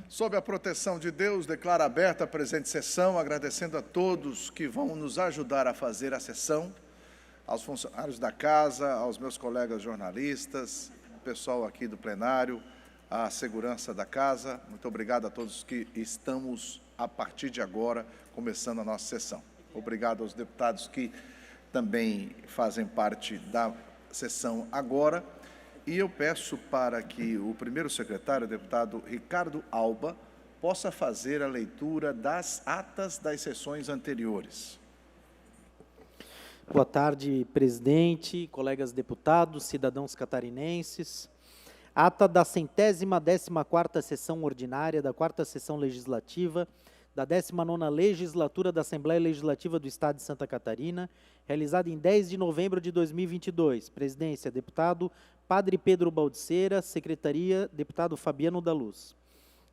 Sob a proteção de Deus, declaro aberta a presente sessão, agradecendo a todos que vão nos ajudar a fazer a sessão, aos funcionários da casa, aos meus colegas jornalistas, pessoal aqui do plenário, a segurança da casa. Muito obrigado a todos que estamos, a partir de agora, começando a nossa sessão. Obrigado aos deputados que também fazem parte da sessão agora. E eu peço para que o primeiro secretário, o deputado Ricardo Alba, possa fazer a leitura das atas das sessões anteriores. Boa tarde, presidente, colegas deputados, cidadãos catarinenses. Ata da 114ª sessão ordinária da 4ª sessão legislativa da 19ª legislatura da Assembleia Legislativa do Estado de Santa Catarina, realizada em 10 de novembro de 2022. Presidência, deputado Padre Pedro Baldiceira, Secretaria, deputado Fabiano da Luz.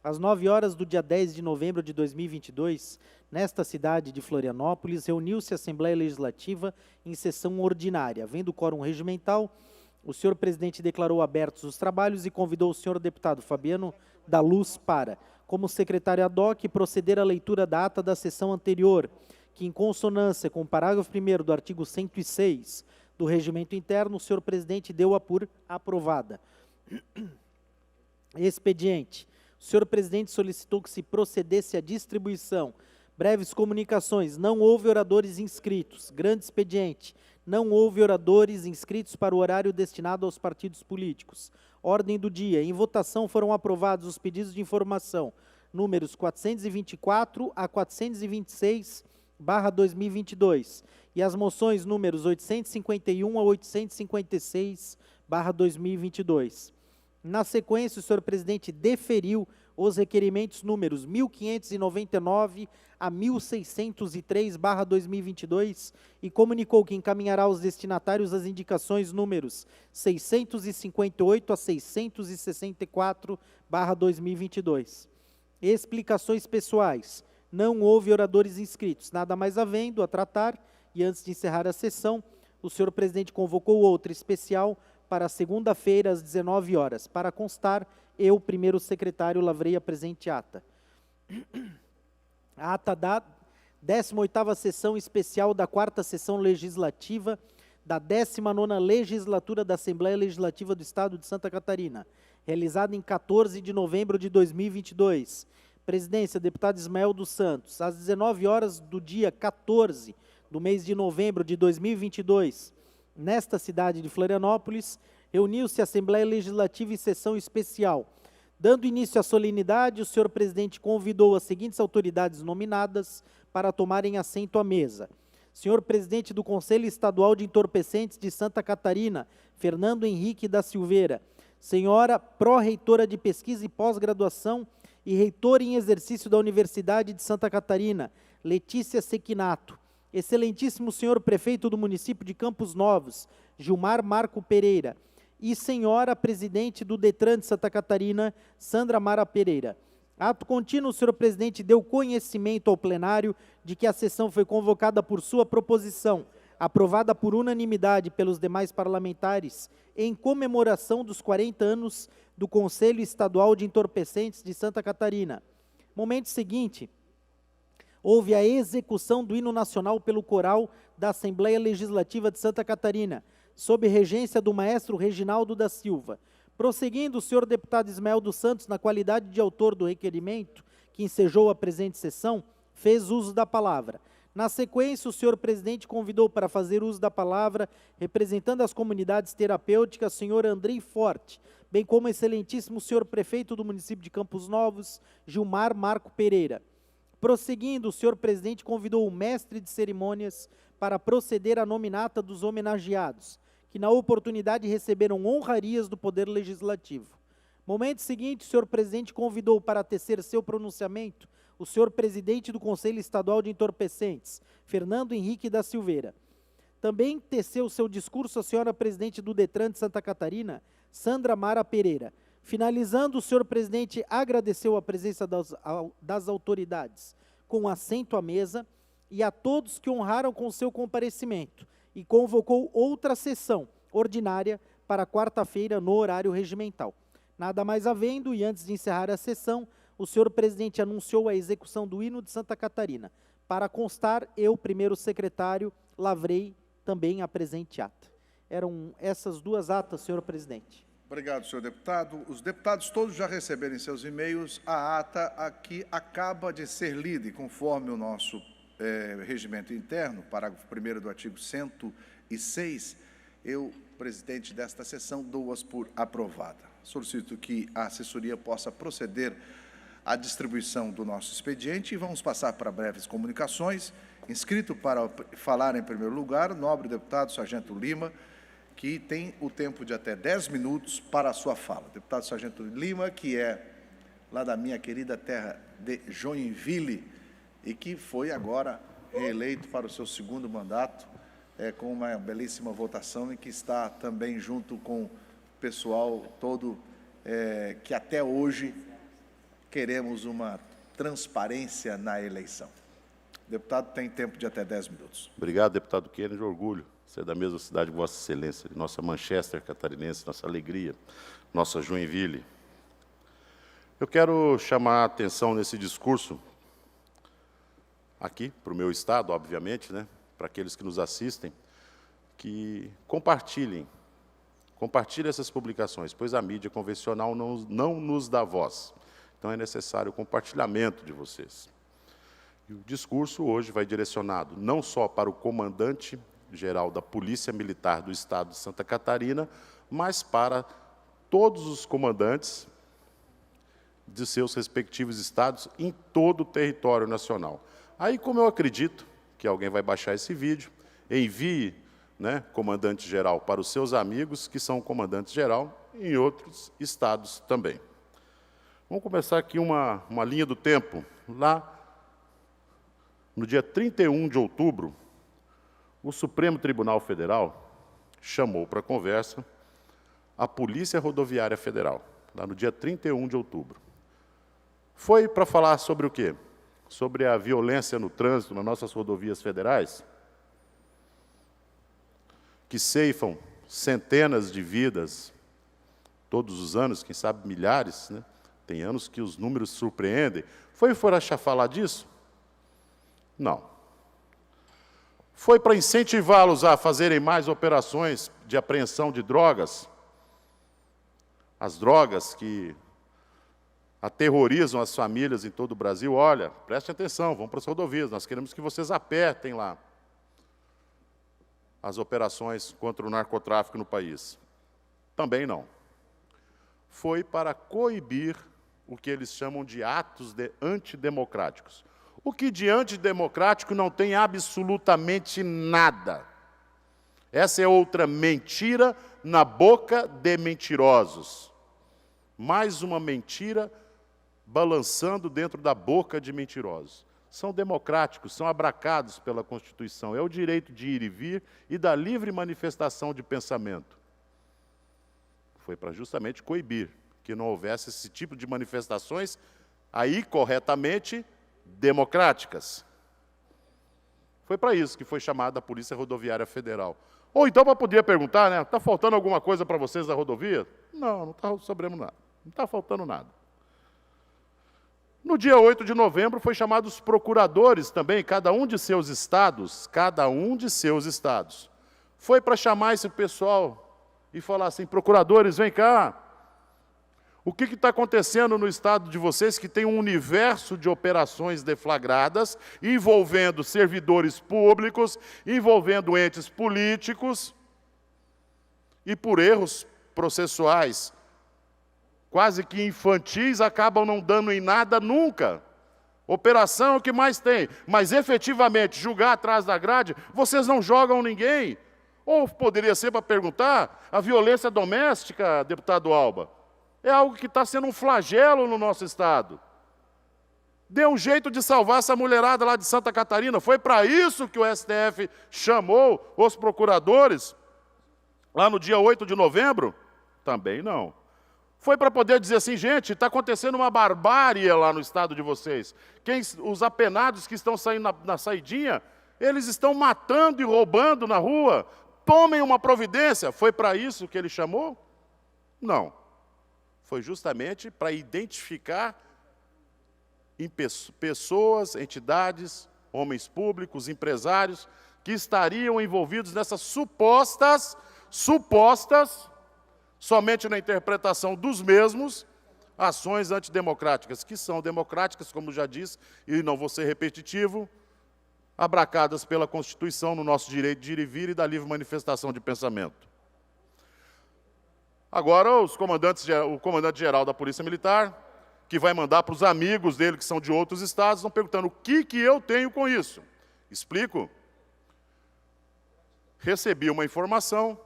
Às 9 horas do dia 10 de novembro de 2022, nesta cidade de Florianópolis, reuniu-se a Assembleia Legislativa em sessão ordinária. Havendo quórum regimental, o senhor presidente declarou abertos os trabalhos e convidou o senhor deputado Fabiano da Luz para, como secretário ad hoc, proceder à leitura da ata da sessão anterior, que, em consonância com o parágrafo 1º do artigo 106 do Regimento Interno, o senhor presidente deu-a por aprovada. Expediente. O senhor presidente solicitou que se procedesse à distribuição. Breves comunicações. Não houve oradores inscritos. Grande expediente. Não houve oradores inscritos para o horário destinado aos partidos políticos. Ordem do dia. Em votação foram aprovados os pedidos de informação, números 424 a 426/2022, e as moções números 851 a 856/2022. Na sequência, o senhor presidente deferiu os requerimentos números 1599 a 1603/2022 e comunicou que encaminhará aos destinatários as indicações números 658 a 664/2022. Explicações pessoais. Não houve oradores inscritos. Nada mais havendo a tratar, e antes de encerrar a sessão, o senhor presidente convocou outra especial para segunda-feira, às 19 horas. Para constar, eu, primeiro secretário, lavrei a presente ata. A ata da 18ª sessão especial da 4ª sessão legislativa da 19ª legislatura da Assembleia Legislativa do Estado de Santa Catarina, realizada em 14 de novembro de 2022. Presidência, deputado Ismael dos Santos. Às 19 horas do dia 14 do mês de novembro de 2022, nesta cidade de Florianópolis, reuniu-se a Assembleia Legislativa em sessão especial. Dando início à solenidade, o senhor presidente convidou as seguintes autoridades nominadas para tomarem assento à mesa. Senhor presidente do Conselho Estadual de Entorpecentes de Santa Catarina, Fernando Henrique da Silveira. Senhora pró-reitora de Pesquisa e Pós-Graduação e reitora em exercício da Universidade de Santa Catarina, Letícia Sequinato. Excelentíssimo senhor prefeito do município de Campos Novos, Gilmar Marco Pereira. E senhora presidente do Detran de Santa Catarina, Sandra Mara Pereira. Ato contínuo, o senhor presidente deu conhecimento ao plenário de que a sessão foi convocada por sua proposição, aprovada por unanimidade pelos demais parlamentares, em comemoração dos 40 anos do Conselho Estadual de Entorpecentes de Santa Catarina. Momento seguinte, houve a execução do hino nacional pelo coral da Assembleia Legislativa de Santa Catarina, sob regência do maestro Reginaldo da Silva. Prosseguindo, o senhor deputado Ismael dos Santos, na qualidade de autor do requerimento, que ensejou a presente sessão, fez uso da palavra. Na sequência, o senhor presidente convidou para fazer uso da palavra, representando as comunidades terapêuticas, o senhor Andrei Forte, bem como o excelentíssimo senhor prefeito do município de Campos Novos, Gilmar Marco Pereira. Prosseguindo, o senhor presidente convidou o mestre de cerimônias para proceder à nominata dos homenageados, que na oportunidade receberam honrarias do Poder Legislativo. Momento seguinte, o senhor presidente convidou para tecer seu pronunciamento o senhor presidente do Conselho Estadual de Entorpecentes, Fernando Henrique da Silveira. Também teceu seu discurso a senhora presidente do Detran de Santa Catarina, Sandra Mara Pereira. Finalizando, o senhor presidente agradeceu a presença das autoridades com assento à mesa e a todos que honraram com seu comparecimento, e convocou outra sessão ordinária para quarta-feira no horário regimental. Nada mais havendo, e antes de encerrar a sessão, o senhor presidente anunciou a execução do hino de Santa Catarina. Para constar, eu, primeiro secretário, lavrei também a presente ata. Eram essas duas atas, senhor presidente. Obrigado, senhor deputado. Os deputados todos já receberam em seus e-mails a ata aqui acaba de ser lida, e conforme o nosso regimento interno, parágrafo 1º do artigo 106, eu, presidente desta sessão, dou-as por aprovada. Solicito que a assessoria possa proceder à distribuição do nosso expediente e vamos passar para breves comunicações. Inscrito para falar em primeiro lugar, o nobre deputado Sargento Lima, que tem o tempo de até 10 minutos para a sua fala. Deputado Sargento Lima, que é lá da minha querida terra de Joinville e que foi agora reeleito para o seu segundo mandato, com uma belíssima votação e que está também junto com o pessoal todo que até hoje queremos uma transparência na eleição. O deputado tem tempo de até 10 minutos. Obrigado, deputado Kennedy. Orgulho ser da mesma cidade de Vossa Excelência, de nossa Manchester catarinense, nossa alegria, nossa Joinville. Eu quero chamar a atenção nesse discurso, aqui, para o meu estado, obviamente, né, para aqueles que nos assistem, que compartilhem essas publicações, pois a mídia convencional não nos dá voz. Então, é necessário o compartilhamento de vocês. E o discurso hoje vai direcionado não só para o comandante-geral da Polícia Militar do Estado de Santa Catarina, mas para todos os comandantes de seus respectivos estados em todo o território nacional. Aí, como eu acredito que alguém vai baixar esse vídeo, envie, né, comandante-geral para os seus amigos, que são comandantes-geral em outros estados também. Vamos começar aqui uma linha do tempo. Lá, no dia 31 de outubro, o Supremo Tribunal Federal chamou para conversa a Polícia Rodoviária Federal, lá no dia 31 de outubro. Foi para falar sobre o quê? Sobre a violência no trânsito nas nossas rodovias federais, que ceifam centenas de vidas todos os anos, quem sabe milhares, né? Tem anos que os números surpreendem. Foi para falar disso? Não. Foi para incentivá-los a fazerem mais operações de apreensão de drogas? As drogas que aterrorizam as famílias em todo o Brasil. Olha, preste atenção, vão para as rodovias, nós queremos que vocês apertem lá as operações contra o narcotráfico no país. Também não. Foi para coibir o que eles chamam de atos antidemocráticos. O que de antidemocrático não tem absolutamente nada. Essa é outra mentira na boca de mentirosos. Mais uma mentira balançando dentro da boca de mentirosos. São democráticos, são abracados pela Constituição. É o direito de ir e vir e da livre manifestação de pensamento. Foi para justamente coibir que não houvesse esse tipo de manifestações aí corretamente democráticas. Foi para isso que foi chamada a Polícia Rodoviária Federal. Ou então para poder perguntar, né, está faltando alguma coisa para vocês da rodovia? Não, não está sobrando nada, não está faltando nada. No dia 8 de novembro foi chamado os procuradores também, cada um de seus estados, Foi para chamar esse pessoal e falar assim, procuradores, vem cá, o que está acontecendo no estado de vocês que tem um universo de operações deflagradas, envolvendo servidores públicos, envolvendo entes políticos, e por erros processuais, quase que infantis, acabam não dando em nada nunca. Operação é o que mais tem, mas efetivamente, julgar atrás da grade, vocês não jogam ninguém. Ou poderia ser para perguntar, a violência doméstica, deputado Alba, é algo que está sendo um flagelo no nosso estado. Dê um jeito de salvar essa mulherada lá de Santa Catarina. Foi para isso que o STF chamou os procuradores, lá no dia 8 de novembro? Também não. Foi para poder dizer assim, gente, está acontecendo uma barbárie lá no estado de vocês. Os apenados que estão saindo na saidinha, eles estão matando e roubando na rua. Tomem uma providência. Foi para isso que ele chamou? Não. Foi justamente para identificar pessoas, entidades, homens públicos, empresários, que estariam envolvidos nessas supostas, somente na interpretação dos mesmos, ações antidemocráticas, que são democráticas, como já disse, e não vou ser repetitivo, abracadas pela Constituição no nosso direito de ir e vir e da livre manifestação de pensamento. Agora, o comandante-geral da Polícia Militar, que vai mandar para os amigos dele, que são de outros estados, estão perguntando o que eu tenho com isso. Explico. Recebi uma informação,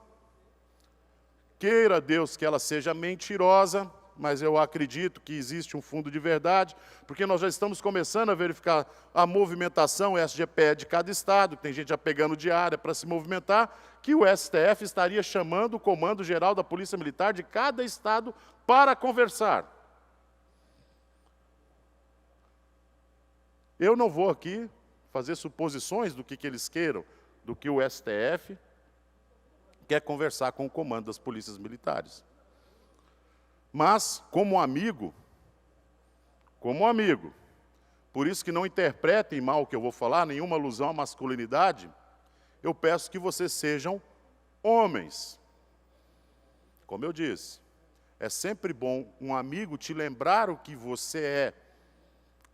queira Deus que ela seja mentirosa, mas eu acredito que existe um fundo de verdade, porque nós já estamos começando a verificar a movimentação SGPE de cada estado, tem gente já pegando diária para se movimentar, que o STF estaria chamando o Comando-Geral da Polícia Militar de cada estado para conversar. Eu não vou aqui fazer suposições do que eles queiram, do que o STF quer conversar com o comando das polícias militares. Mas, como amigo, por isso que não interpretem mal o que eu vou falar, nenhuma alusão à masculinidade, eu peço que vocês sejam homens. Como eu disse, é sempre bom um amigo te lembrar o que você é,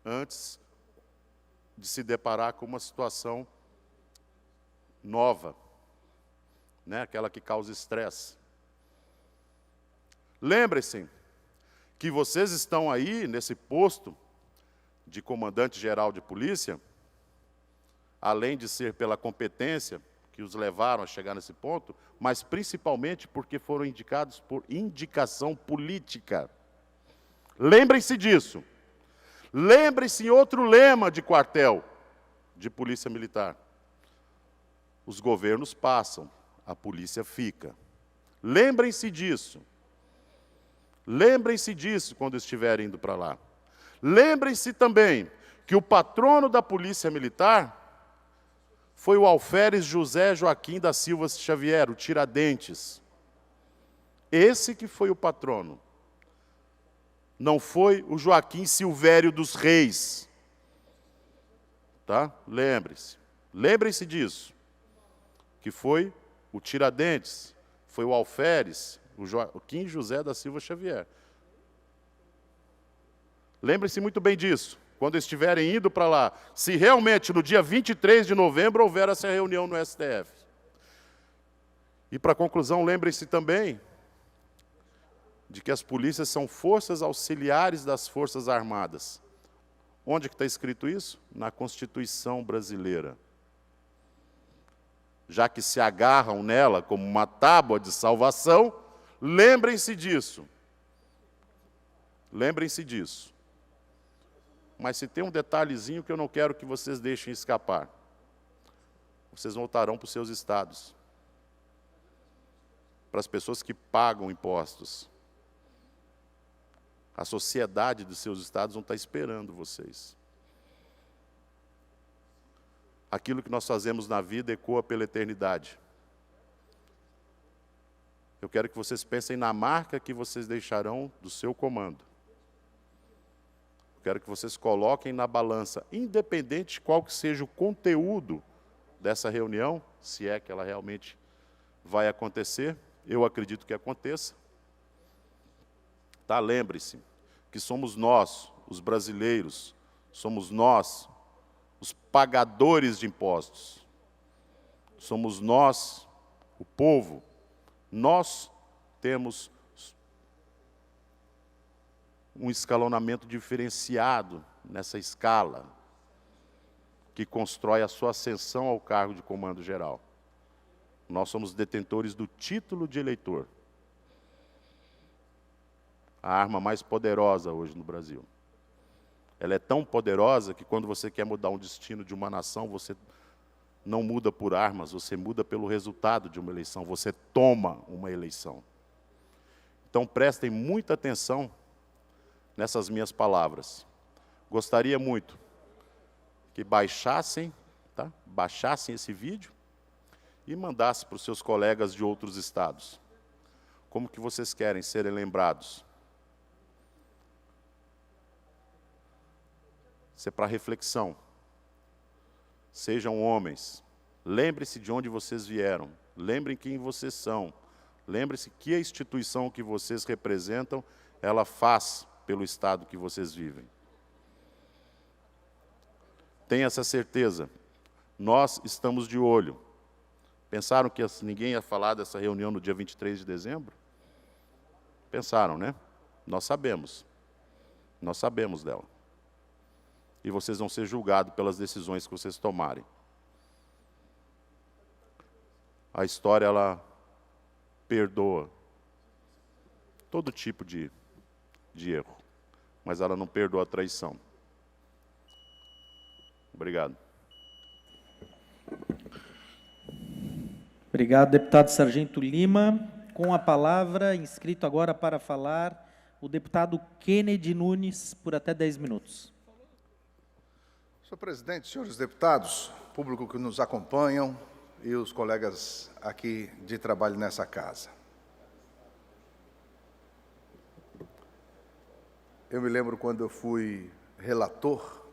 antes de se deparar com uma situação nova, né? Aquela que causa estresse. Lembre-se que vocês estão aí nesse posto de comandante-geral de polícia, além de ser pela competência que os levaram a chegar nesse ponto, mas principalmente porque foram indicados por indicação política. Lembrem-se disso. Lembrem-se em outro lema de quartel de polícia militar. Os governos passam, a polícia fica. Lembrem-se disso. Lembrem-se disso quando estiverem indo para lá. Lembrem-se também que o patrono da Polícia Militar foi o alferes José Joaquim da Silva Xavier, o Tiradentes. Esse que foi o patrono. Não foi o Joaquim Silvério dos Reis. Tá? Lembre-se. Lembrem-se disso. Que foi o Tiradentes, foi o alferes, o Joaquim José da Silva Xavier. Lembrem-se muito bem disso, quando estiverem indo para lá, se realmente no dia 23 de novembro houver essa reunião no STF. E para conclusão, lembrem-se também de que as polícias são forças auxiliares das Forças Armadas. Onde que está escrito isso? Na Constituição brasileira. Já que se agarram nela como uma tábua de salvação, lembrem-se disso. Lembrem-se disso. Mas se tem um detalhezinho que eu não quero que vocês deixem escapar. Vocês voltarão para os seus estados. Para as pessoas que pagam impostos. A sociedade dos seus estados não está esperando vocês. Aquilo que nós fazemos na vida ecoa pela eternidade. Eu quero que vocês pensem na marca que vocês deixarão do seu comando. Eu quero que vocês coloquem na balança, independente de qual que seja o conteúdo dessa reunião, se é que ela realmente vai acontecer, eu acredito que aconteça. Tá? Lembre-se que somos nós, os brasileiros, somos nós, os pagadores de impostos. Somos nós, o povo. Nós temos um escalonamento diferenciado nessa escala, que constrói a sua ascensão ao cargo de comando geral. Nós somos detentores do título de eleitor. A arma mais poderosa hoje no Brasil. Ela é tão poderosa que quando você quer mudar um destino de uma nação, você não muda por armas, você muda pelo resultado de uma eleição, você toma uma eleição. Então prestem muita atenção nessas minhas palavras. Gostaria muito que baixassem esse vídeo e mandassem para os seus colegas de outros estados. Como que vocês querem serem lembrados? Isso é para reflexão. Sejam homens. Lembre-se de onde vocês vieram. Lembrem quem vocês são. Lembre-se que a instituição que vocês representam, ela faz pelo Estado que vocês vivem. Tenha essa certeza. Nós estamos de olho. Pensaram que ninguém ia falar dessa reunião no dia 23 de dezembro? Pensaram, né? Nós sabemos. Nós sabemos dela. E vocês vão ser julgados pelas decisões que vocês tomarem. A história, ela perdoa todo tipo de erro, mas ela não perdoa a traição. Obrigado. Obrigado, deputado Sargento Lima. Com a palavra, inscrito agora para falar, o deputado Kennedy Nunes, por até 10 minutos. Senhor presidente, senhores deputados, público que nos acompanham e os colegas aqui de trabalho nessa casa. Eu me lembro quando eu fui relator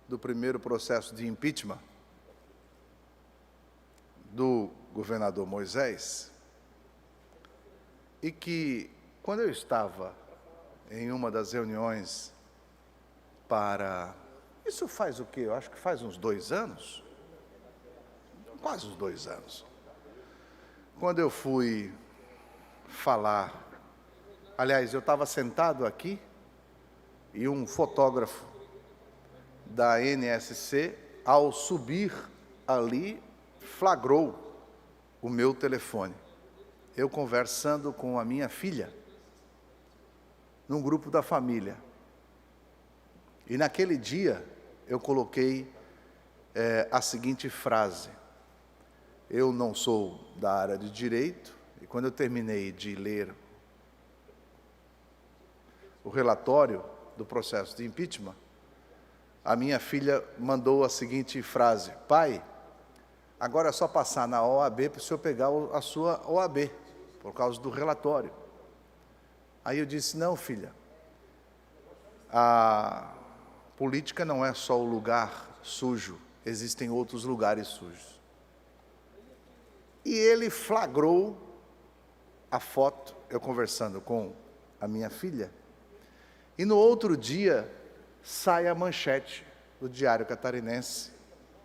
do primeiro processo de impeachment do governador Moisés, e que, quando eu estava em uma das reuniões para... Isso faz o quê? Eu acho que faz uns 2 anos. Quase uns 2 anos. Quando eu fui falar... Aliás, eu estava sentado aqui e um fotógrafo da NSC, ao subir ali, flagrou o meu telefone. Eu conversando com a minha filha, num grupo da família. E naquele dia, eu coloquei a seguinte frase: eu não sou da área de direito, e quando eu terminei de ler o relatório do processo de impeachment, a minha filha mandou a seguinte frase: pai, agora é só passar na OAB para o senhor pegar a sua OAB, por causa do relatório. Aí eu disse: não, filha, a política não é só o lugar sujo, existem outros lugares sujos. E ele flagrou a foto, eu conversando com a minha filha, e no outro dia sai a manchete do Diário Catarinense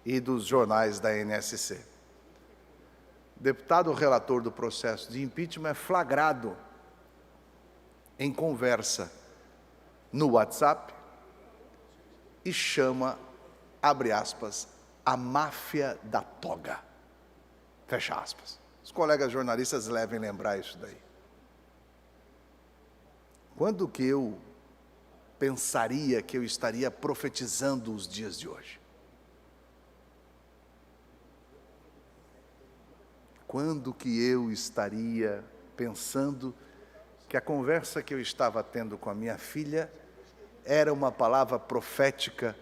e dos jornais da NSC. O deputado relator do processo de impeachment é flagrado em conversa no WhatsApp e chama, abre aspas, a máfia da toga, fecha aspas. Os colegas jornalistas devem lembrar isso daí. Quando que eu pensaria que eu estaria profetizando os dias de hoje? Quando que eu estaria pensando que a conversa que eu estava tendo com a minha filha era uma palavra profética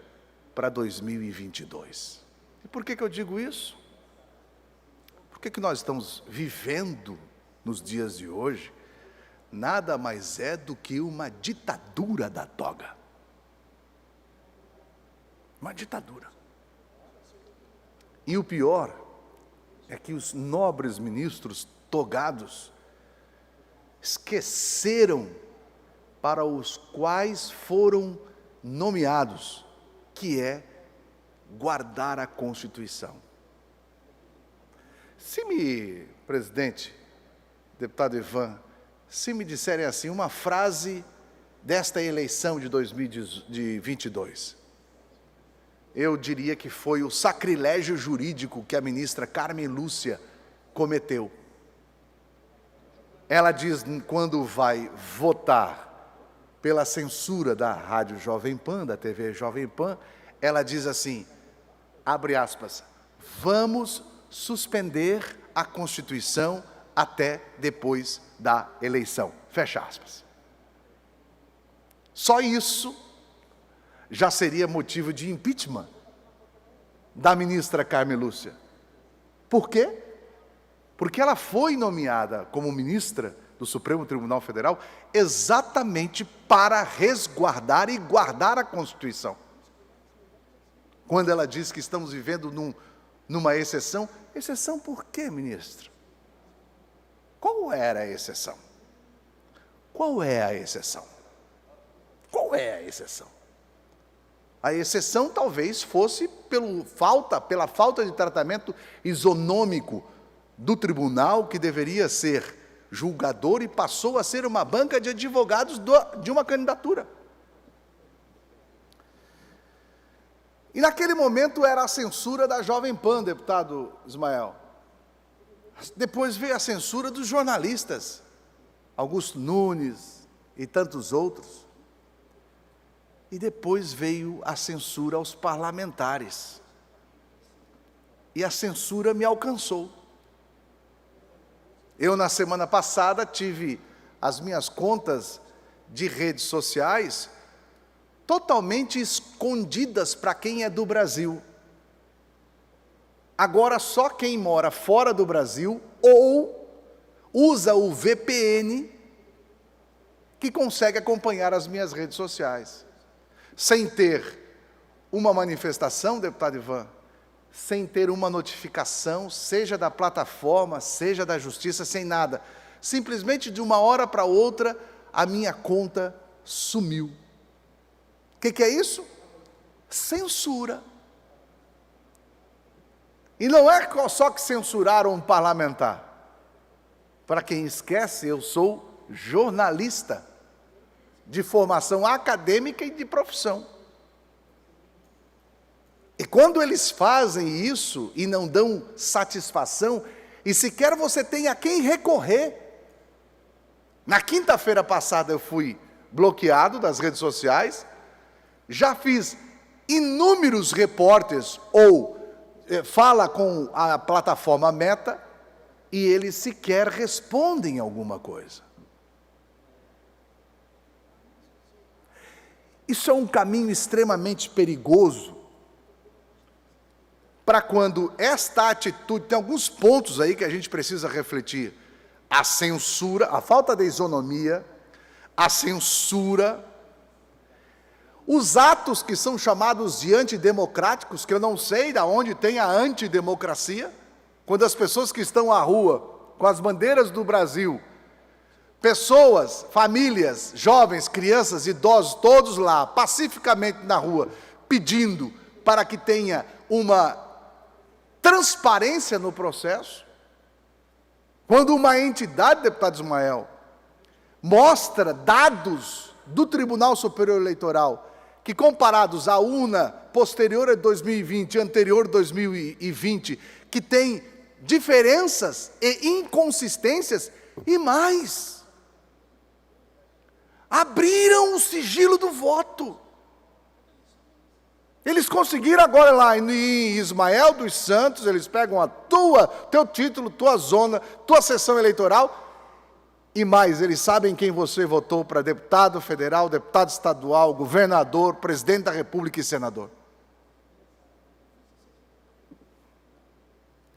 para 2022? E por que eu digo isso? Por que nós estamos vivendo nos dias de hoje nada mais é do que uma ditadura da toga. Uma ditadura. E o pior é que os nobres ministros togados esqueceram para os quais foram nomeados, que é guardar a Constituição. Presidente, deputado Ivan, se me disserem assim, uma frase desta eleição de 2022, eu diria que foi o sacrilégio jurídico que a ministra Carmen Lúcia cometeu. Ela diz, quando vai votar pela censura da Rádio Jovem Pan, da TV Jovem Pan, ela diz assim, abre aspas, vamos suspender a Constituição até depois da eleição, fecha aspas. Só isso já seria motivo de impeachment da ministra Carmen Lúcia. Por quê? Porque ela foi nomeada como ministra do Supremo Tribunal Federal exatamente para para resguardar e guardar a Constituição. Quando ela diz que estamos vivendo numa exceção, exceção por quê, ministro? Qual era a exceção? Qual é a exceção? Qual é a exceção? A exceção talvez fosse pela falta de tratamento isonômico do tribunal, que deveria ser julgador e passou a ser uma banca de advogados de uma candidatura. E naquele momento era a censura da Jovem Pan, deputado Ismael. Depois veio a censura dos jornalistas, Augusto Nunes e tantos outros. E depois veio a censura aos parlamentares. E a censura me alcançou. Eu, na semana passada, tive as minhas contas de redes sociais totalmente escondidas para quem é do Brasil. Agora, só quem mora fora do Brasil ou usa o VPN que consegue acompanhar as minhas redes sociais. Sem ter uma manifestação, deputado Ivan, sem ter uma notificação, seja da plataforma, seja da justiça, sem nada. Simplesmente de uma hora para outra, a minha conta sumiu. O que é isso? Censura. E não é só que censuraram um parlamentar. Para quem esquece, eu sou jornalista, de formação acadêmica e de profissão. E quando eles fazem isso e não dão satisfação, e sequer você tem a quem recorrer. Na quinta-feira passada eu fui bloqueado das redes sociais, já fiz inúmeros repórteres ou fala com a plataforma Meta e eles sequer respondem alguma coisa. Isso é um caminho extremamente perigoso para quando esta atitude, tem alguns pontos aí que a gente precisa refletir. A censura, a falta de isonomia, a censura, os atos que são chamados de antidemocráticos, que eu não sei de onde tem a antidemocracia, quando as pessoas que estão à rua com as bandeiras do Brasil, pessoas, famílias, jovens, crianças, idosos, todos lá, pacificamente na rua, pedindo para que tenha uma transparência no processo. Quando uma entidade, deputado Ismael, mostra dados do Tribunal Superior Eleitoral, que comparados à urna posterior a 2020 e anterior a 2020, que tem diferenças e inconsistências, e mais, abriram o sigilo do voto. Eles conseguiram agora lá em Ismael dos Santos, eles pegam teu título, tua zona, tua seção eleitoral, e mais, eles sabem quem você votou para deputado federal, deputado estadual, governador, presidente da República e senador.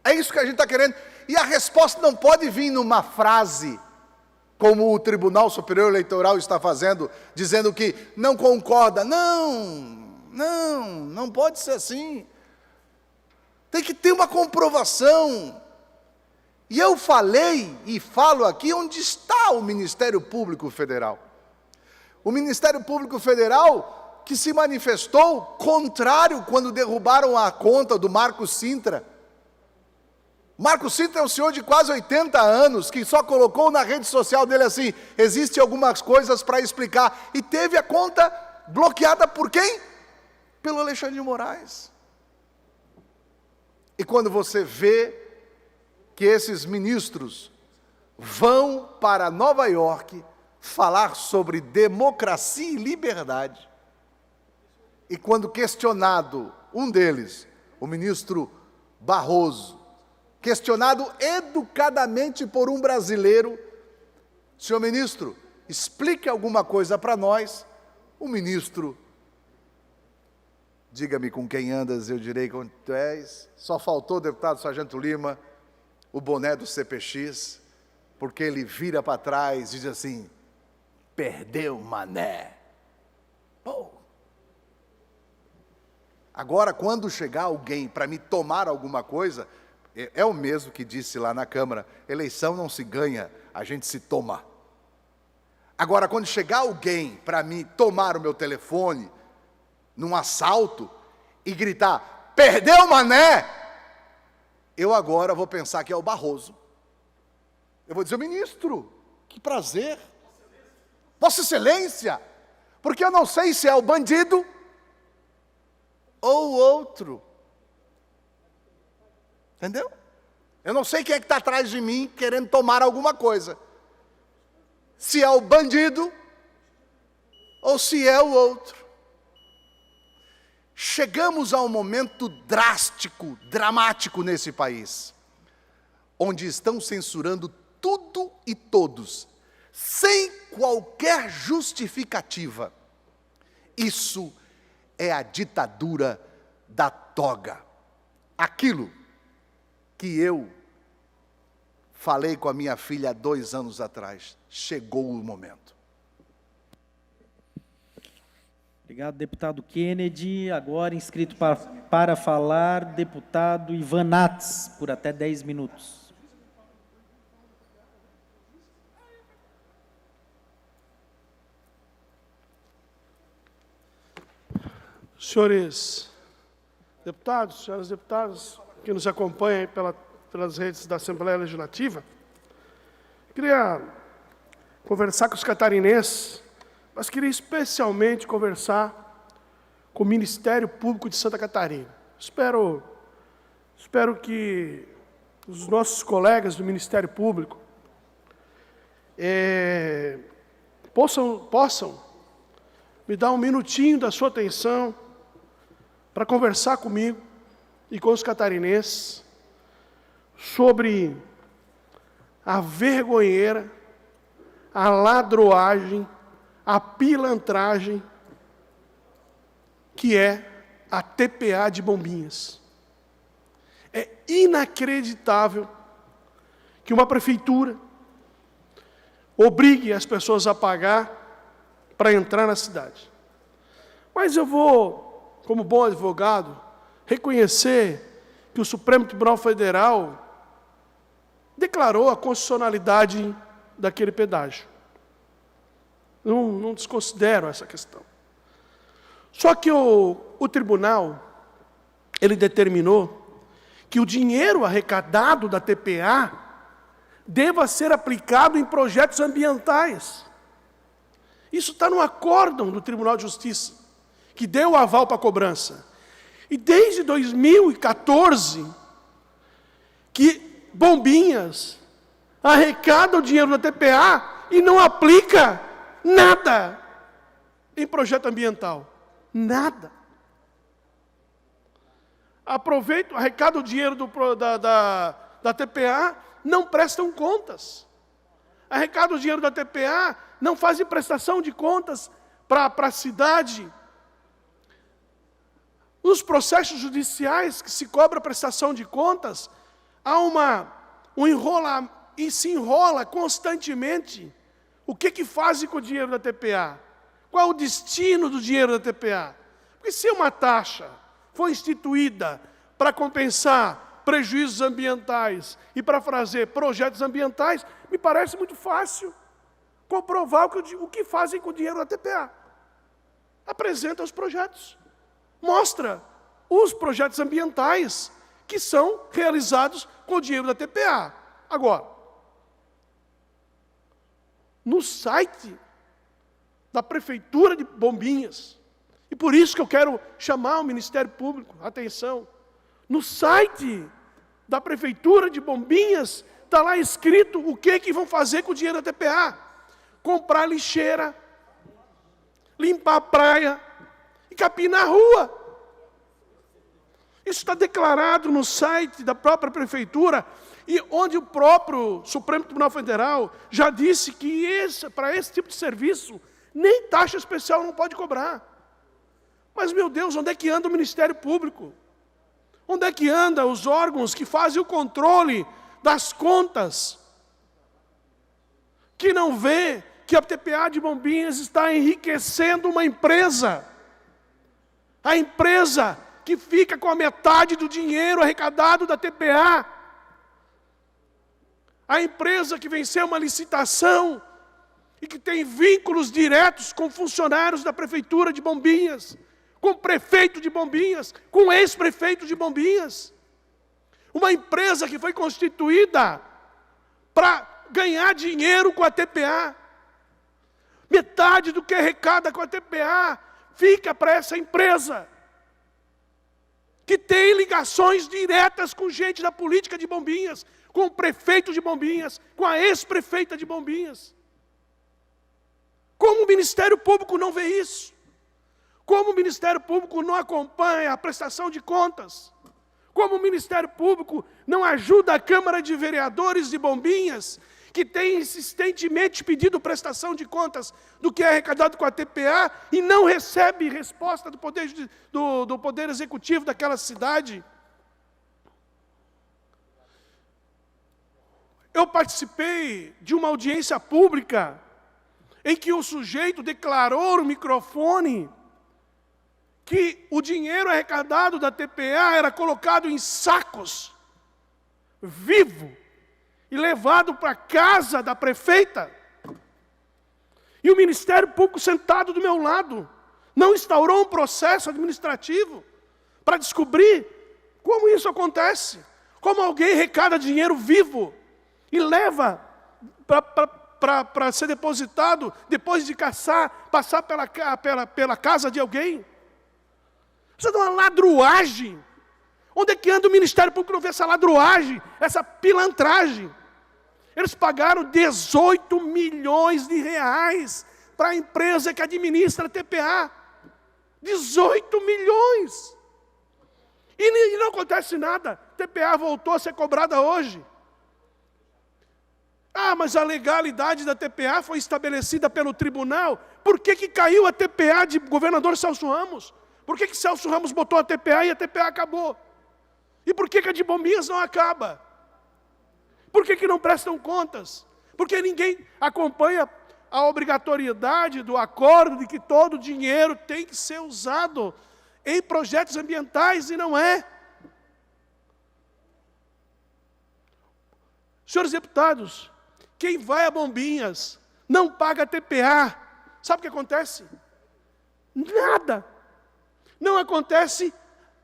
É isso que a gente está querendo. E a resposta não pode vir numa frase, como o Tribunal Superior Eleitoral está fazendo, dizendo que não concorda. Não pode ser assim. Tem que ter uma comprovação. E eu falei e falo aqui onde está o Ministério Público Federal. O Ministério Público Federal que se manifestou contrário quando derrubaram a conta do Marcos Sintra. Marcos Sintra é um senhor de quase 80 anos, que só colocou na rede social dele assim, existem algumas coisas para explicar, e teve a conta bloqueada por quem? Pelo Alexandre de Moraes. E quando você vê que esses ministros vão para Nova York falar sobre democracia e liberdade, e quando questionado, um deles, o ministro Barroso, questionado educadamente por um brasileiro, senhor ministro, explique alguma coisa para nós, o ministro, diga-me com quem andas, eu direi quem tu és, só faltou, deputado Sargento Lima, o boné do CPX, porque ele vira para trás e diz assim, Perdeu, mané. Pô. Agora, quando chegar alguém para me tomar alguma coisa, é o mesmo que disse lá na Câmara, eleição não se ganha, a gente se toma. Agora, quando chegar alguém para me tomar o meu telefone, num assalto, e gritar, perdeu, mané, eu agora vou pensar que é o Barroso. Eu vou dizer, ministro, que prazer. Vossa Excelência, porque eu não sei se é o bandido ou o outro. Entendeu? Eu não sei quem é que está atrás de mim querendo tomar alguma coisa. Se é o bandido ou se é o outro. Chegamos a um momento drástico, dramático nesse país, onde estão censurando tudo e todos, sem qualquer justificativa. Isso é a ditadura da toga. Aquilo que eu falei com a minha filha há 2 anos atrás, chegou o momento. Obrigado, deputado Kennedy. Agora inscrito para falar, deputado Ivan Nats, por até 10 minutos. Senhores deputados, senhoras deputadas, que nos acompanham aí pelas redes da Assembleia Legislativa, queria conversar com os catarinenses, mas queria especialmente conversar com o Ministério Público de Santa Catarina. Espero que os nossos colegas do Ministério Público possam me dar um minutinho da sua atenção para conversar comigo e com os catarinenses sobre a vergonheira, a ladroagem, a pilantragem que é a TPA de Bombinhas. É inacreditável que uma prefeitura obrigue as pessoas a pagar para entrar na cidade. Mas eu vou, como bom advogado, reconhecer que o Supremo Tribunal Federal declarou a constitucionalidade daquele pedágio. Não desconsidero essa questão. Só que o tribunal, ele determinou que o dinheiro arrecadado da TPA deva ser aplicado em projetos ambientais. Isso está no acórdão do Tribunal de Justiça, que deu o aval para a cobrança. E desde 2014, que Bombinhas arrecada o dinheiro da TPA e não aplica nada em projeto ambiental. Nada. Arrecada o dinheiro da TPA, não prestam contas. Arrecada o dinheiro da TPA, não fazem prestação de contas para a cidade. Nos processos judiciais que se cobra prestação de contas, há e se enrola constantemente. O que fazem com o dinheiro da TPA? Qual é o destino do dinheiro da TPA? Porque se uma taxa for instituída para compensar prejuízos ambientais e para fazer projetos ambientais, me parece muito fácil comprovar o que fazem com o dinheiro da TPA. Apresenta os projetos. Mostra os projetos ambientais que são realizados com o dinheiro da TPA. Agora, no site da Prefeitura de Bombinhas, e por isso que eu quero chamar o Ministério Público, atenção, no site da Prefeitura de Bombinhas, está lá escrito o que vão fazer com o dinheiro da TPA. Comprar lixeira, limpar a praia e capinar a rua. Isso está declarado no site da própria Prefeitura, e onde o próprio Supremo Tribunal Federal já disse que para esse tipo de serviço, nem taxa especial não pode cobrar. Mas, meu Deus, onde é que anda o Ministério Público? Onde é que andam os órgãos que fazem o controle das contas? Que não vê que a TPA de Bombinhas está enriquecendo uma empresa. A empresa que fica com a metade do dinheiro arrecadado da TPA. A empresa que venceu uma licitação e que tem vínculos diretos com funcionários da Prefeitura de Bombinhas, com o prefeito de Bombinhas, com o ex-prefeito de Bombinhas. Uma empresa que foi constituída para ganhar dinheiro com a TPA. Metade do que arrecada com a TPA fica para essa empresa, que tem ligações diretas com gente da política de Bombinhas, com o prefeito de Bombinhas, com a ex-prefeita de Bombinhas. Como o Ministério Público não vê isso? Como o Ministério Público não acompanha a prestação de contas? Como o Ministério Público não ajuda a Câmara de Vereadores de Bombinhas, que tem insistentemente pedido prestação de contas do que é arrecadado com a TPA e não recebe resposta do poder Executivo daquela cidade? Eu participei de uma audiência pública em que o sujeito declarou no microfone que o dinheiro arrecadado da TPA era colocado em sacos, vivo, e levado para a casa da prefeita. E o Ministério Público sentado do meu lado não instaurou um processo administrativo para descobrir como isso acontece. Como alguém arrecada dinheiro vivo e leva para ser depositado, depois de passar pela casa de alguém. Isso é uma ladruagem. Onde é que anda o Ministério Público não vê essa ladruagem, essa pilantragem? Eles pagaram 18 milhões de reais para a empresa que administra a TPA. 18 milhões! E não acontece nada. A TPA voltou a ser cobrada hoje. Ah, mas a legalidade da TPA foi estabelecida pelo tribunal. Por que caiu a TPA de governador Celso Ramos? Por que Celso Ramos botou a TPA e a TPA acabou? E por que a de Bombinhas não acaba? Por que não prestam contas? Porque ninguém acompanha a obrigatoriedade do acordo de que todo o dinheiro tem que ser usado em projetos ambientais, e não é. Senhores deputados, quem vai a Bombinhas não paga a TPA. Sabe o que acontece? Nada. Não acontece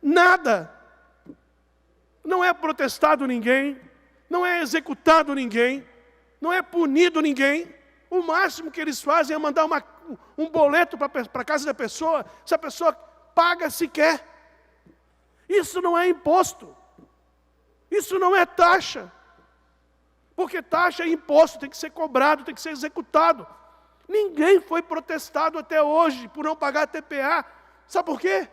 nada. Não é protestado ninguém, não é executado ninguém, não é punido ninguém. O máximo que eles fazem é mandar um boleto para a casa da pessoa, se a pessoa paga se quer. Isso não é imposto. Isso não é taxa. Porque taxa é imposto, tem que ser cobrado, tem que ser executado. Ninguém foi protestado até hoje por não pagar a TPA. Sabe por quê?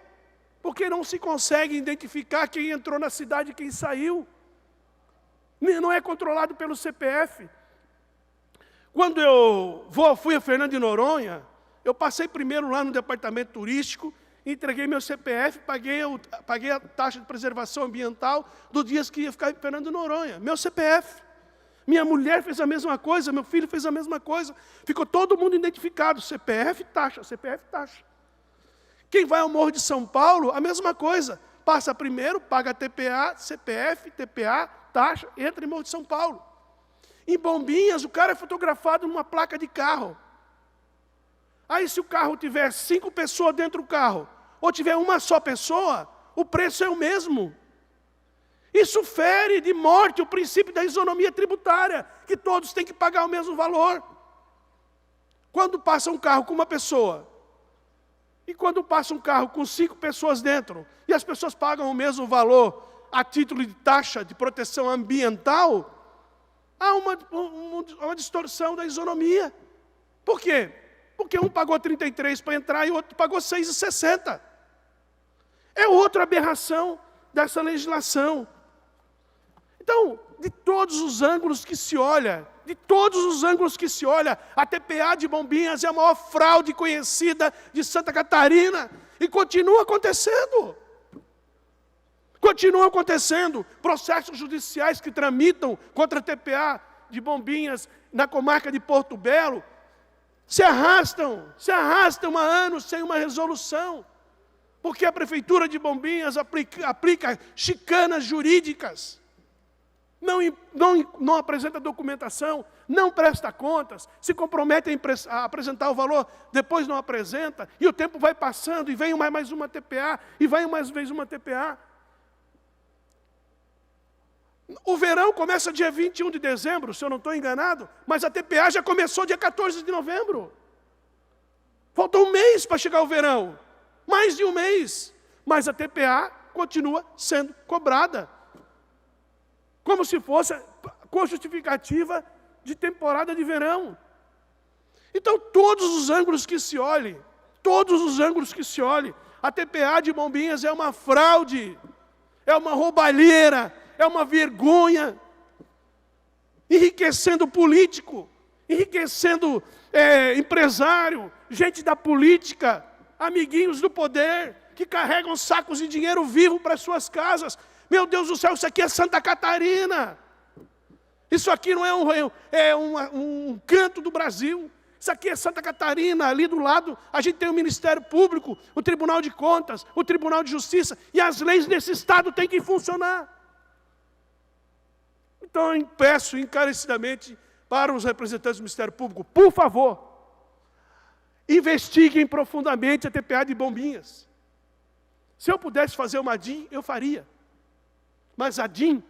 Porque não se consegue identificar quem entrou na cidade e quem saiu. Não é controlado pelo CPF. Quando eu fui a Fernando de Noronha, eu passei primeiro lá no departamento turístico, entreguei meu CPF, paguei a taxa de preservação ambiental do dia que ia ficar em Fernando de Noronha. Meu CPF. Minha mulher fez a mesma coisa, meu filho fez a mesma coisa. Ficou todo mundo identificado, CPF, taxa, CPF, taxa. Quem vai ao Morro de São Paulo, a mesma coisa. Passa primeiro, paga TPA, CPF, TPA, taxa, entra em Morro de São Paulo. Em Bombinhas, o cara é fotografado numa placa de carro. Aí se o carro tiver 5 pessoas dentro do carro, ou tiver uma só pessoa, o preço é o mesmo. Isso fere de morte o princípio da isonomia tributária, que todos têm que pagar o mesmo valor. Quando passa um carro com uma pessoa, e quando passa um carro com 5 pessoas dentro, e as pessoas pagam o mesmo valor a título de taxa de proteção ambiental, há uma distorção da isonomia. Por quê? Porque um pagou 33 para entrar e o outro pagou 6,60. É outra aberração dessa legislação. Então, de todos os ângulos que se olha, a TPA de Bombinhas é a maior fraude conhecida de Santa Catarina. E continua acontecendo. Continuam acontecendo processos judiciais que tramitam contra a TPA de Bombinhas na comarca de Porto Belo, se arrastam há anos sem uma resolução, porque a Prefeitura de Bombinhas aplica chicanas jurídicas, não apresenta documentação, não presta contas, se compromete a apresentar o valor, depois não apresenta, e o tempo vai passando, e vem mais uma TPA, e vai mais vez uma TPA. O verão começa dia 21 de dezembro, se eu não estou enganado, mas a TPA já começou dia 14 de novembro. Faltou um mês para chegar o verão, mais de um mês, mas a TPA continua sendo cobrada, como se fosse com justificativa de temporada de verão. Então, todos os ângulos que se olhe, a TPA de Bombinhas é uma fraude, é uma roubalheira, é uma vergonha, enriquecendo político, enriquecendo empresário, gente da política, amiguinhos do poder, que carregam sacos de dinheiro vivo para as suas casas. Meu Deus do céu, isso aqui é Santa Catarina. Isso aqui não é um canto do Brasil. Isso aqui é Santa Catarina, ali do lado a gente tem o Ministério Público, o Tribunal de Contas, o Tribunal de Justiça, e as leis desse Estado têm que funcionar. Então eu peço encarecidamente para os representantes do Ministério Público, por favor, investiguem profundamente a TPA de Bombinhas. Se eu pudesse fazer uma DIN, eu faria. Mas a DIN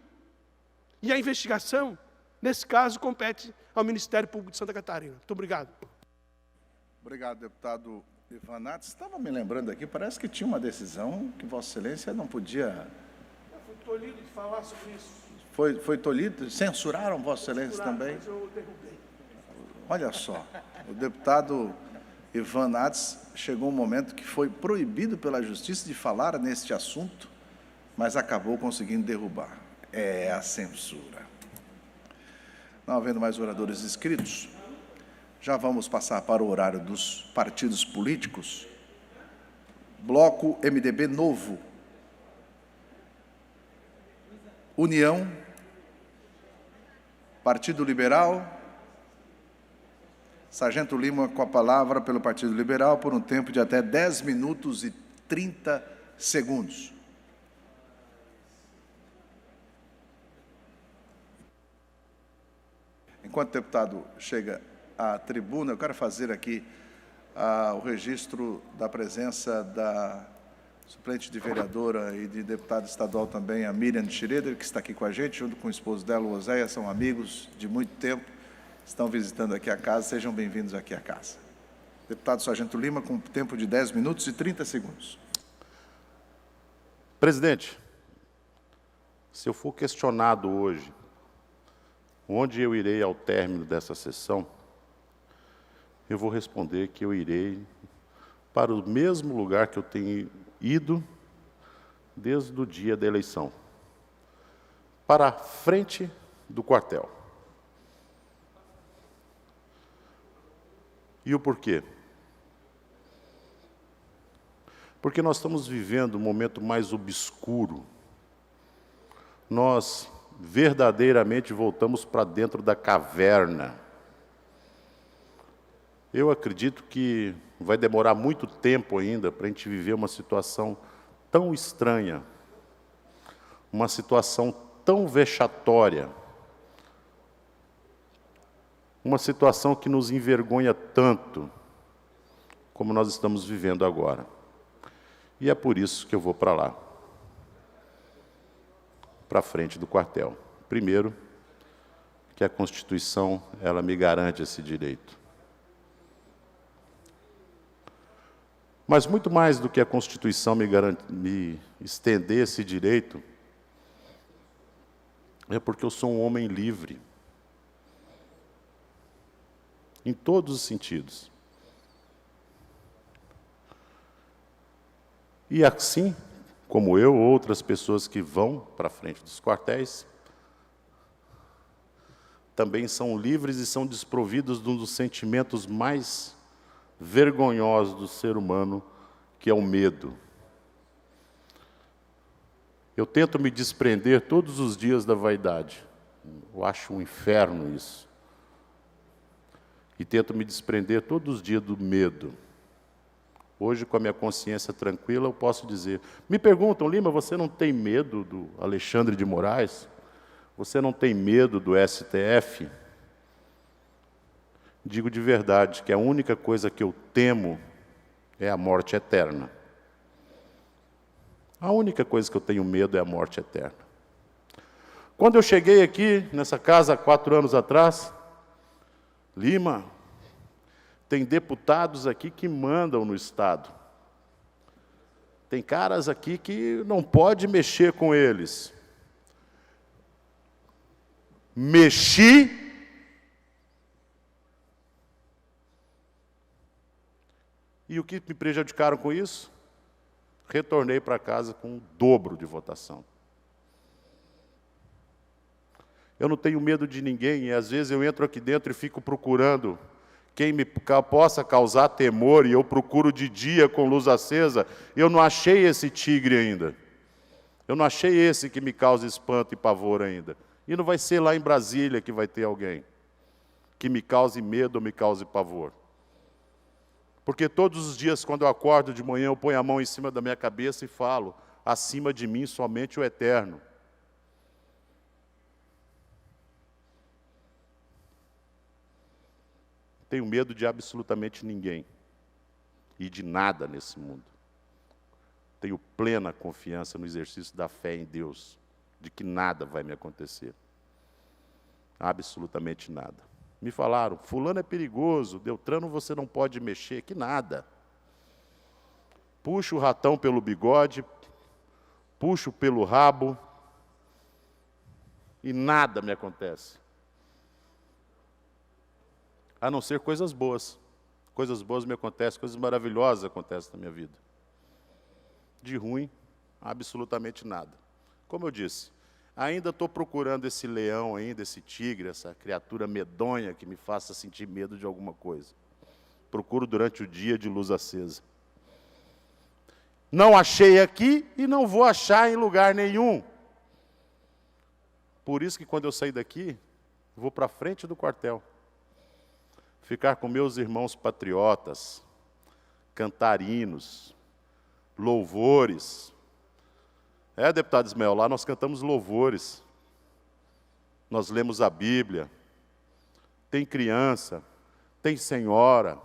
e a investigação, nesse caso, compete ao Ministério Público de Santa Catarina. Muito obrigado. Obrigado, deputado Ivanato. Estava me lembrando aqui, parece que tinha uma decisão que Vossa Excelência não podia... Eu fui tolhido de falar sobre isso. Foi tolhido? Censuraram Vossa Excelência também? Mas eu derrubei. Olha só, o deputado Ivanato chegou um momento que foi proibido pela Justiça de falar neste assunto, mas acabou conseguindo derrubar. É a censura. Não havendo mais oradores inscritos, já vamos passar para o horário dos partidos políticos. Bloco MDB Novo. União. Partido Liberal. Sargento Lima com a palavra pelo Partido Liberal por um tempo de até 10 minutos e 30 segundos. Enquanto o deputado chega à tribuna, eu quero fazer aqui o registro da presença da suplente de vereadora e de deputada estadual também, a Miriam Schroeder, que está aqui com a gente, junto com o esposo dela, o Oséia, são amigos de muito tempo, estão visitando aqui a casa, sejam bem-vindos aqui à casa. Deputado Sargento Lima, com tempo de 10 minutos e 30 segundos. Presidente, se eu for questionado hoje, onde eu irei ao término dessa sessão, eu vou responder que eu irei para o mesmo lugar que eu tenho ido desde o dia da eleição, para a frente do quartel. E o porquê? Porque nós estamos vivendo um momento mais obscuro. Nós verdadeiramente voltamos para dentro da caverna. Eu acredito que vai demorar muito tempo ainda para a gente viver uma situação tão estranha, uma situação tão vexatória, uma situação que nos envergonha tanto, como nós estamos vivendo agora. E é por isso que eu vou para lá, para a frente do quartel. Primeiro, que a Constituição, ela me garante esse direito. Mas muito mais do que a Constituição me estender esse direito, é porque eu sou um homem livre. Em todos os sentidos. E assim, como eu, outras pessoas que vão para a frente dos quartéis, também são livres e são desprovidos de um dos sentimentos mais vergonhosos do ser humano, que é o medo. Eu tento me desprender todos os dias da vaidade. Eu acho um inferno isso. e tento me desprender todos os dias do medo. Hoje, com a minha consciência tranquila, eu posso dizer. Me perguntam, Lima, você não tem medo do Alexandre de Moraes? Você não tem medo do STF? Digo de verdade que a única coisa que eu temo é a morte eterna. A única coisa que eu tenho medo é a morte eterna. Quando eu cheguei aqui, nessa casa, há 4 anos atrás, Lima, tem deputados aqui que mandam no Estado. Tem caras aqui que não pode mexer com eles. Mexi. E o que me prejudicaram com isso? Retornei para casa com o dobro de votação. Eu não tenho medo de ninguém, e às vezes eu entro aqui dentro e fico procurando quem me possa causar temor, e eu procuro de dia com luz acesa. Eu não achei esse tigre ainda. Eu não achei esse que me causa espanto e pavor ainda. E não vai ser lá em Brasília que vai ter alguém que me cause medo ou me cause pavor. Porque todos os dias, quando eu acordo de manhã, eu ponho a mão em cima da minha cabeça e falo: acima de mim somente o eterno. Tenho medo de absolutamente ninguém e de nada nesse mundo. Tenho plena confiança no exercício da fé em Deus, de que nada vai me acontecer. Absolutamente nada. Me falaram, fulano é perigoso, Deltrano você não pode mexer, que nada. Puxo o ratão pelo bigode, puxo pelo rabo, e nada me acontece. A não ser coisas boas. Coisas boas me acontecem, coisas maravilhosas acontecem na minha vida. De ruim, absolutamente nada. Como eu disse, ainda estou procurando esse leão ainda, esse tigre, essa criatura medonha que me faça sentir medo de alguma coisa. Procuro durante o dia de luz acesa. Não achei aqui e não vou achar em lugar nenhum. Por isso que quando eu sair daqui, vou para a frente do quartel. Ficar com meus irmãos patriotas, cantar hinos, louvores. Deputado Ismael, lá nós cantamos louvores. Nós lemos a Bíblia. Tem criança, tem senhora,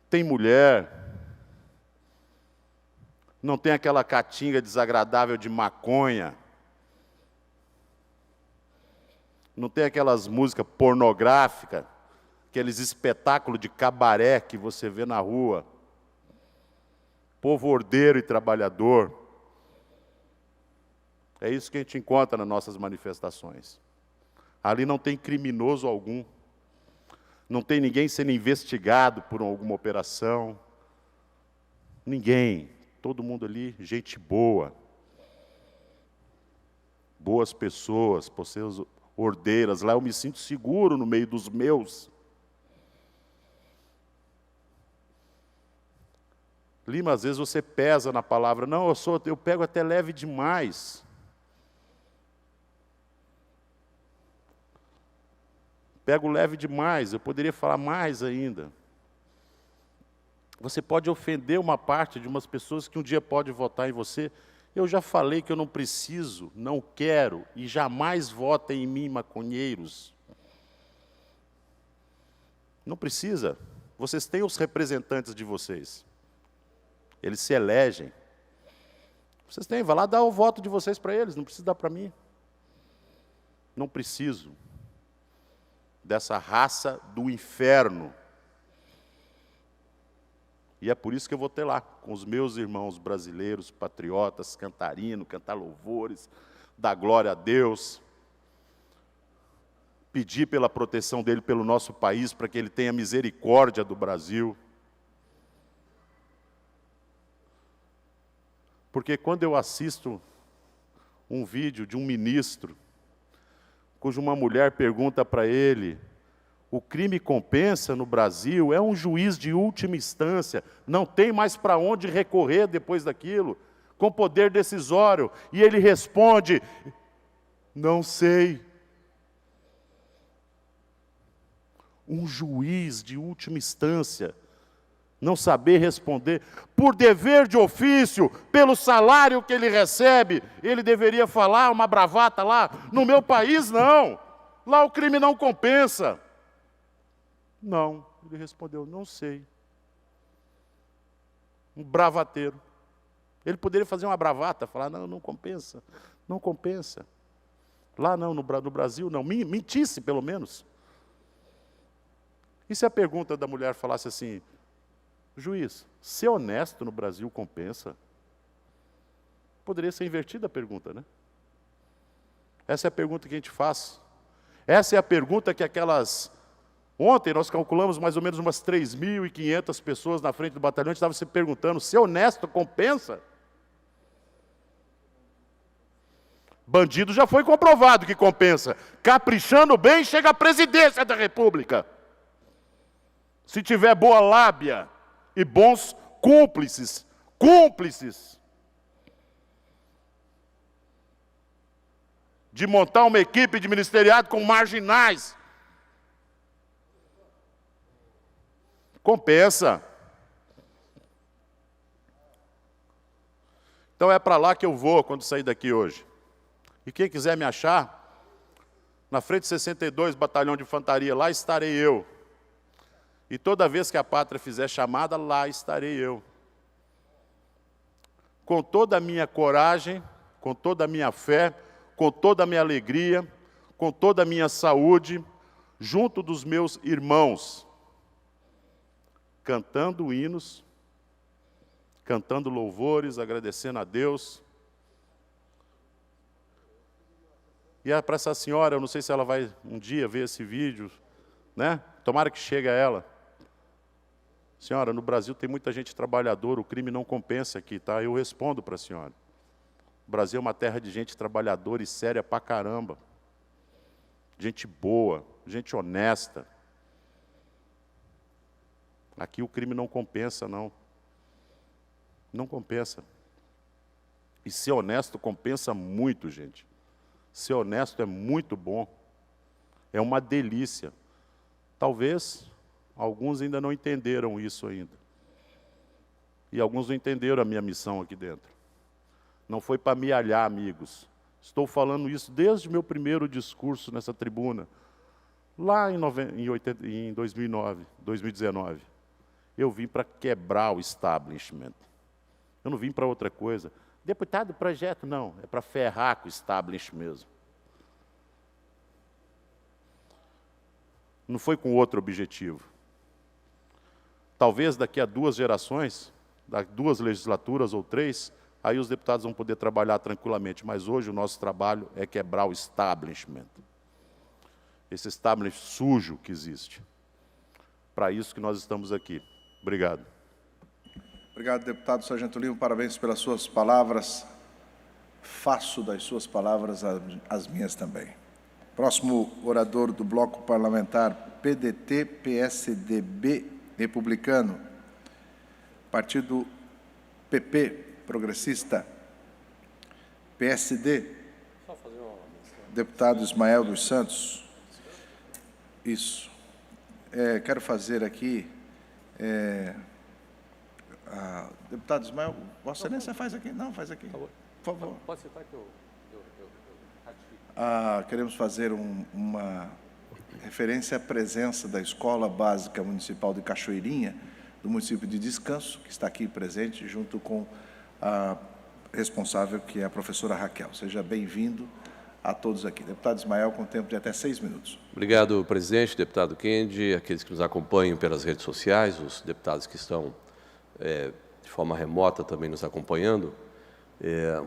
tem mulher. Não tem aquela caatinga desagradável de maconha. Não tem aquelas músicas pornográficas, aqueles espetáculos de cabaré que você vê na rua. Povo ordeiro e trabalhador. É isso que a gente encontra nas nossas manifestações. Ali não tem criminoso algum. Não tem ninguém sendo investigado por alguma operação. Ninguém. Todo mundo ali, gente boa. Boas pessoas, pessoas ordeiras. Lá eu me sinto seguro no meio dos meus. Lima, às vezes você pesa na palavra. Não, eu pego até leve demais. Pego leve demais, eu poderia falar mais ainda. Você pode ofender uma parte de umas pessoas que um dia pode votar em você. Eu já falei que eu não preciso, não quero, e jamais votem em mim, maconheiros. Não precisa. Vocês têm os representantes de vocês. Eles se elegem. Vocês têm, vai lá dar o voto de vocês para eles, não precisa dar para mim. Não preciso dessa raça do inferno. E é por isso que eu vou ter lá, com os meus irmãos brasileiros, patriotas, cantar louvores, dar glória a Deus, pedir pela proteção dele pelo nosso país, para que ele tenha misericórdia do Brasil. Porque quando eu assisto um vídeo de um ministro, cuja uma mulher pergunta para ele, o crime compensa no Brasil, é um juiz de última instância, não tem mais para onde recorrer depois daquilo, com poder decisório, e ele responde, não sei. Um juiz de última instância não saber responder, por dever de ofício, pelo salário que ele recebe, ele deveria falar uma bravata lá. No meu país, não. Lá o crime não compensa. Não, ele respondeu, não sei. Um bravateiro. Ele poderia fazer uma bravata, falar, não, não compensa, não compensa. Lá não, no Brasil não. Mentisse, pelo menos. E se a pergunta da mulher falasse assim, juiz, ser honesto no Brasil compensa? Poderia ser invertida a pergunta, né? Essa é a pergunta que a gente faz. Essa é a pergunta que aquelas... Ontem nós calculamos mais ou menos umas 3.500 pessoas na frente do batalhão, a gente estava se perguntando, ser honesto compensa? Bandido já foi comprovado que compensa. Caprichando bem, chega à presidência da República. Se tiver boa lábia e bons cúmplices, de montar uma equipe de ministeriado com marginais, compensa. Então é para lá que eu vou quando sair daqui hoje. E quem quiser me achar, na frente de 62, batalhão de infantaria, lá estarei eu. E toda vez que a pátria fizer chamada, lá estarei eu. Com toda a minha coragem, com toda a minha fé, com toda a minha alegria, com toda a minha saúde, junto dos meus irmãos, cantando hinos, cantando louvores, agradecendo a Deus. E é para essa senhora, eu não sei se ela vai um dia ver esse vídeo, né? Tomara que chegue a ela. Senhora, no Brasil tem muita gente trabalhadora, o crime não compensa aqui, tá? Eu respondo para a senhora. O Brasil é uma terra de gente trabalhadora e séria pra caramba. Gente boa, gente honesta. Aqui o crime não compensa, não. Não compensa. E ser honesto compensa muito, gente. Ser honesto é muito bom. É uma delícia. Talvez alguns ainda não entenderam isso ainda. E alguns não entenderam a minha missão aqui dentro. Não foi para me alhar, amigos. Estou falando isso desde o meu primeiro discurso nessa tribuna. Lá em 2019. Eu vim para quebrar o establishment. Eu não vim para outra coisa. Deputado, projeto, não. É para ferrar com o establishment mesmo. Não foi com outro objetivo. Talvez daqui a 2 gerações, 2 legislaturas ou 3, aí os deputados vão poder trabalhar tranquilamente. Mas hoje o nosso trabalho é quebrar o establishment. Esse establishment sujo que existe. Para isso que nós estamos aqui. Obrigado. Obrigado, deputado Sargento Lima. Parabéns pelas suas palavras. Faço das suas palavras as minhas também. Próximo orador do bloco parlamentar PDT, PSDB, Republicano. Partido PP, Progressista. PSD. Deputado Ismael dos Santos. Isso. Quero fazer aqui... deputado Ismael, Vossa Excelência faz aqui? Não, faz aqui. Por favor. Pode citar que eu ratifico. Queremos fazer uma referência à presença da Escola Básica Municipal de Cachoeirinha, do município de Descanso, que está aqui presente, junto com a responsável, que é a professora Raquel. Seja bem-vindo a todos aqui. Deputado Ismael, com tempo de até 6 minutos. Obrigado, presidente, deputado Kennedy, aqueles que nos acompanham pelas redes sociais, os deputados que estão de forma remota também nos acompanhando.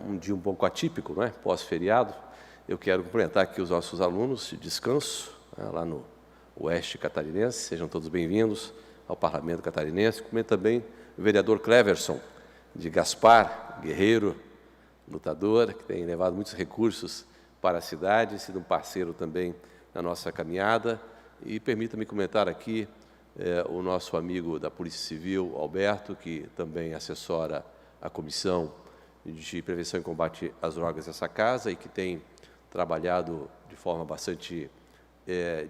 Um dia um pouco atípico, não é? Pós-feriado. Eu quero cumprimentar aqui os nossos alunos de Descanso, lá no Oeste Catarinense. Sejam todos bem-vindos ao Parlamento Catarinense. Cumprimento também o vereador Cleverson, de Gaspar, guerreiro, lutador, que tem levado muitos recursos para a cidade, sido um parceiro também na nossa caminhada. E permita-me comentar aqui o nosso amigo da Polícia Civil, Alberto, que também assessora a Comissão de Prevenção e Combate às Drogas dessa casa e que tem trabalhado de forma bastante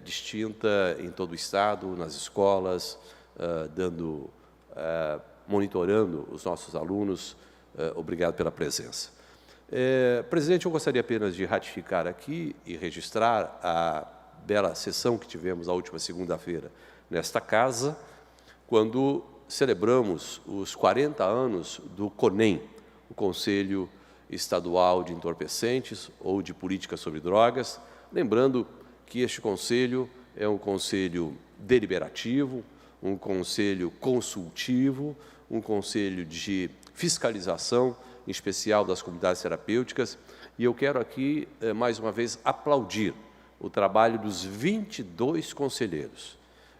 distinta em todo o Estado, nas escolas, monitorando os nossos alunos. Obrigado pela presença. Presidente, eu gostaria apenas de ratificar aqui e registrar a bela sessão que tivemos a última segunda-feira nesta casa, quando celebramos os 40 anos do CONEM, o Conselho Estadual de Entorpecentes ou de Política sobre Drogas, lembrando que este conselho é um conselho deliberativo, um conselho consultivo, um conselho de fiscalização, em especial das comunidades terapêuticas, e eu quero aqui, mais uma vez, aplaudir o trabalho dos 22 conselheiros,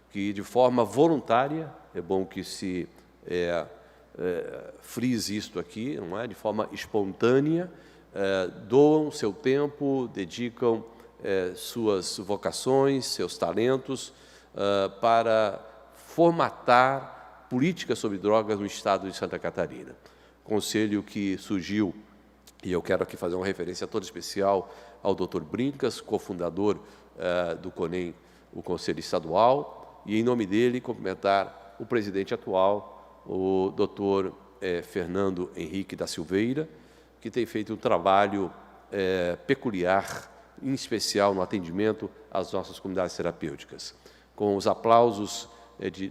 que, de forma voluntária, é bom que se frise isto aqui, não é? De forma espontânea, doam seu tempo, dedicam suas vocações, seus talentos, para formatar políticas sobre drogas no estado de Santa Catarina. Conselho que surgiu, e eu quero aqui fazer uma referência toda especial ao Dr. Brincas, cofundador do CONEM, o Conselho Estadual, e, em nome dele, cumprimentar o presidente atual, o Dr. Fernando Henrique da Silveira, que tem feito um trabalho peculiar, em especial no atendimento às nossas comunidades terapêuticas. Com os aplausos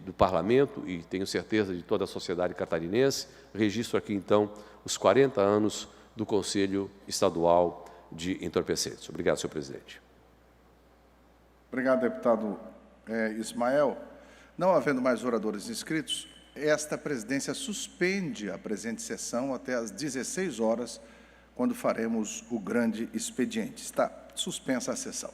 do Parlamento, e tenho certeza de toda a sociedade catarinense, registro aqui, então, os 40 anos do Conselho Estadual de Entorpecentes. Obrigado, senhor presidente. Obrigado, deputado Ismael. Não havendo mais oradores inscritos, esta presidência suspende a presente sessão até às 16 horas, quando faremos o grande expediente. Está suspensa a sessão.